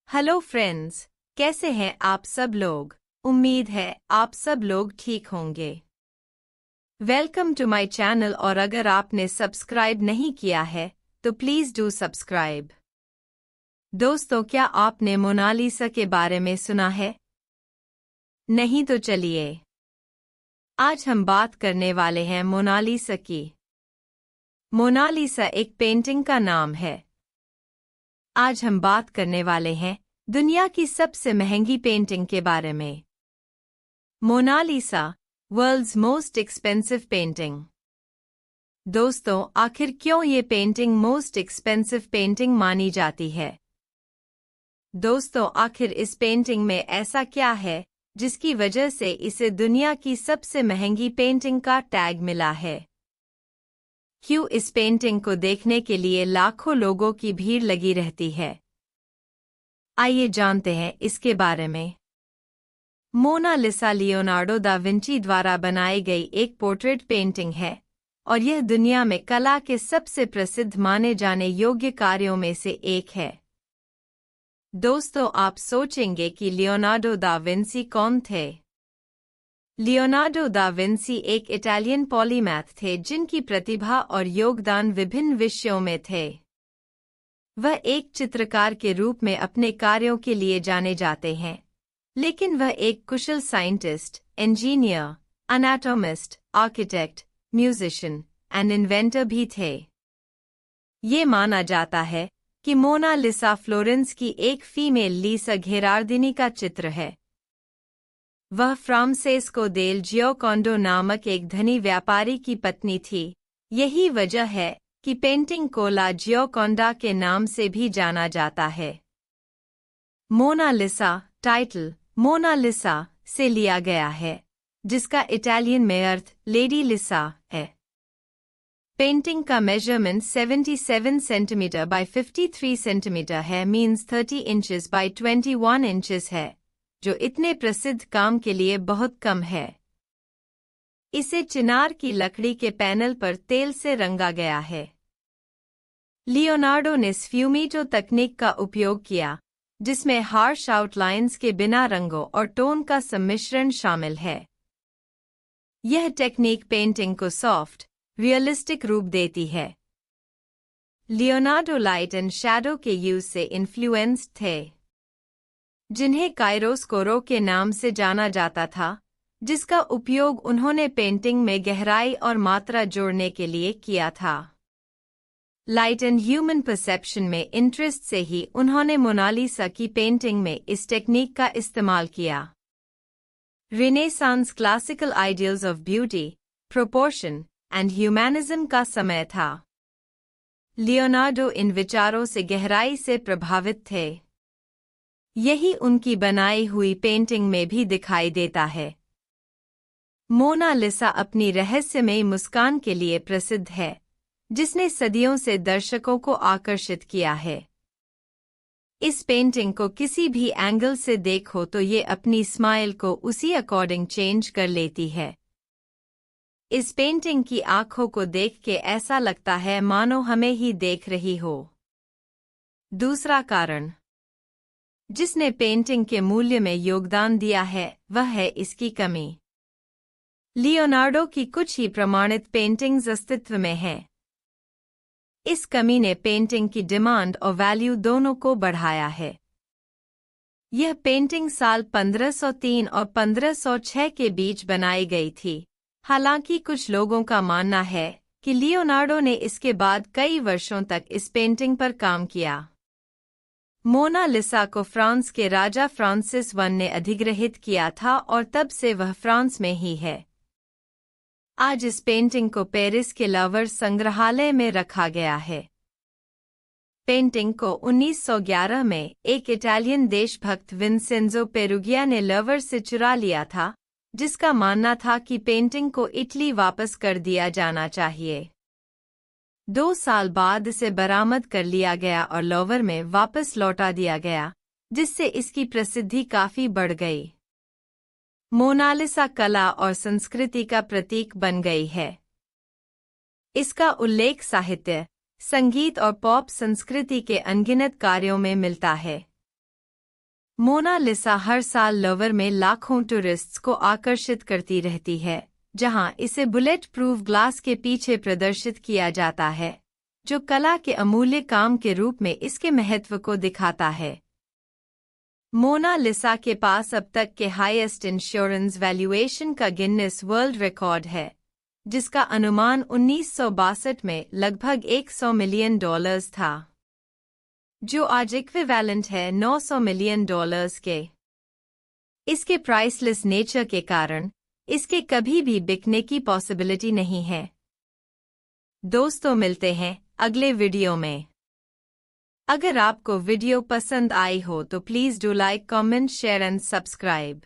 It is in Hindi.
हेलो फ्रेंड्स, कैसे हैं आप सब लोग। उम्मीद है आप सब लोग ठीक होंगे। वेलकम टू माय चैनल और अगर आपने सब्सक्राइब नहीं किया है तो प्लीज़ डू सब्सक्राइब। दोस्तों, क्या आपने मोनालिसा के बारे में सुना है? नहीं तो चलिए आज हम बात करने वाले हैं मोनालिसा की। मोनालिसा एक पेंटिंग का नाम है। आज हम बात करने वाले हैं दुनिया की सबसे महंगी पेंटिंग के बारे में। Mona Lisa, world's most expensive painting. दोस्तों, आखिर क्यों ये पेंटिंग मोस्ट एक्सपेंसिव पेंटिंग मानी जाती है? दोस्तों, आखिर इस पेंटिंग में ऐसा क्या है जिसकी वजह से इसे दुनिया की सबसे महंगी पेंटिंग का टैग मिला है? क्यों इस पेंटिंग को देखने के लिए लाखों लोगों की भीड़ लगी रहती है? आइए जानते हैं इसके बारे में। मोनालिसा लियोनार्डो दा विंची द्वारा बनाई गई एक पोर्ट्रेट पेंटिंग है और यह दुनिया में कला के सबसे प्रसिद्ध माने जाने योग्य कार्यों में से एक है। दोस्तों, आप सोचेंगे कि लियोनार्डो दा विंची कौन थे? लियोनार्डो दा विंची एक इटालियन पॉलीमैथ थे जिनकी प्रतिभा और योगदान विभिन्न विषयों में थे। वह एक चित्रकार के रूप में अपने कार्यों के लिए जाने जाते हैं, लेकिन वह एक कुशल scientist, engineer, anatomist, architect, musician and inventor भी थे। ये माना जाता है कि मोनालिसा फ्लोरेंस की एक फीमेल लीसा घेरार्दिनी का चित्र है। वह फ्रांसेस्को देल जियोकोंडो नामक एक धनी व्यापारी की पत्नी थी। यही वजह है कि पेंटिंग को ला जियोकोंडा के नाम से भी जाना जाता है। मोनालिसा टाइटल मोनालिसा से लिया गया है, जिसका इटालियन में अर्थ लेडी लिसा है। पेंटिंग का मेजरमेंट 77 सेंटीमीटर बाय 53 सेंटीमीटर है, मीन्स 30 इंचेस बाय 21 इंचेस है, जो इतने प्रसिद्ध काम के लिए बहुत कम है। इसे चिनार की लकड़ी के पैनल पर तेल से रंगा गया है। लियोनार्डो ने स्फ्यूमीटो तकनीक का उपयोग किया, जिसमें हार्श आउटलाइंस के बिना रंगों और टोन का सम्मिश्रण शामिल है। यह टेक्निक पेंटिंग को सॉफ्ट, रियलिस्टिक रूप देती है। लियोनार्डो लाइट एंड शैडो के यूज से इन्फ्लुएंस्ड थे, जिन्हें काइरोस्कोरो के नाम से जाना जाता था, जिसका उपयोग उन्होंने पेंटिंग में गहराई और मात्रा जोड़ने के लिए किया था। लाइट एंड ह्यूमन परसेप्शन में इंटरेस्ट से ही उन्होंने मोनालिसा की पेंटिंग में इस टेक्निक का इस्तेमाल किया। Renaissance classical ideals of beauty, proportion and humanism का समय था। लियोनार्डो इन विचारों से गहराई से प्रभावित थे। यही उनकी बनाई हुई पेंटिंग में भी दिखाई देता है। मोनालिसा अपनी रहस्यमयी मुस्कान के लिए प्रसिद्ध है, जिसने सदियों से दर्शकों को आकर्षित किया है। इस पेंटिंग को किसी भी एंगल से देखो तो ये अपनी स्माइल को उसी अकॉर्डिंग चेंज कर लेती है। इस पेंटिंग की आंखों को देख के ऐसा लगता है मानो हमें ही देख रही हो। दूसरा कारण जिसने पेंटिंग के मूल्य में योगदान दिया है वह है इसकी कमी। लियोनार्डो की कुछ ही प्रमाणित पेंटिंग्स अस्तित्व में हैं। इस कमी ने पेंटिंग की डिमांड और वैल्यू दोनों को बढ़ाया है। यह पेंटिंग साल 1503 और 1506 के बीच बनाई गई थी। हालांकि कुछ लोगों का मानना है कि लियोनार्डो ने इसके बाद कई वर्षों तक इस पेंटिंग पर काम किया। मोनालिसा को फ्रांस के राजा फ्रांसिस I ने अधिग्रहित किया था और तब से वह फ्रांस में ही है। आज इस पेंटिंग को पेरिस के लवर संग्रहालय में रखा गया है। पेंटिंग को 1911 में एक इटालियन देशभक्त विंसेंजो पेरुगिया ने लवर से चुरा लिया था, जिसका मानना था कि पेंटिंग को इटली वापस कर दिया जाना चाहिए। 2 साल बाद इसे बरामद कर लिया गया और लवर में वापस लौटा दिया गया, जिससे इसकी प्रसिद्धि काफी बढ़ गई। मोनालिसा कला और संस्कृति का प्रतीक बन गई है। इसका उल्लेख साहित्य, संगीत और पॉप संस्कृति के अनगिनत कार्यों में मिलता है। मोनालिसा हर साल लवर में लाखों टूरिस्ट्स को आकर्षित करती रहती है, जहां इसे बुलेट प्रूफ ग्लास के पीछे प्रदर्शित किया जाता है, जो कला के अमूल्य काम के रूप में इसके महत्व को दिखाता है। मोनालिसा के पास अब तक के हाईएस्ट इंश्योरेंस वैल्यूएशन का गिनीज वर्ल्ड रिकॉर्ड है, जिसका अनुमान 1962 में लगभग $100 मिलियन था, जो आज इक्विवेलेंट है $900 मिलियन के। इसके प्राइसलेस नेचर के कारण इसके कभी भी बिकने की पॉसिबिलिटी नहीं है। दोस्तों, मिलते हैं अगले वीडियो में। अगर आपको वीडियो पसंद आई हो तो please do like, comment, share and subscribe.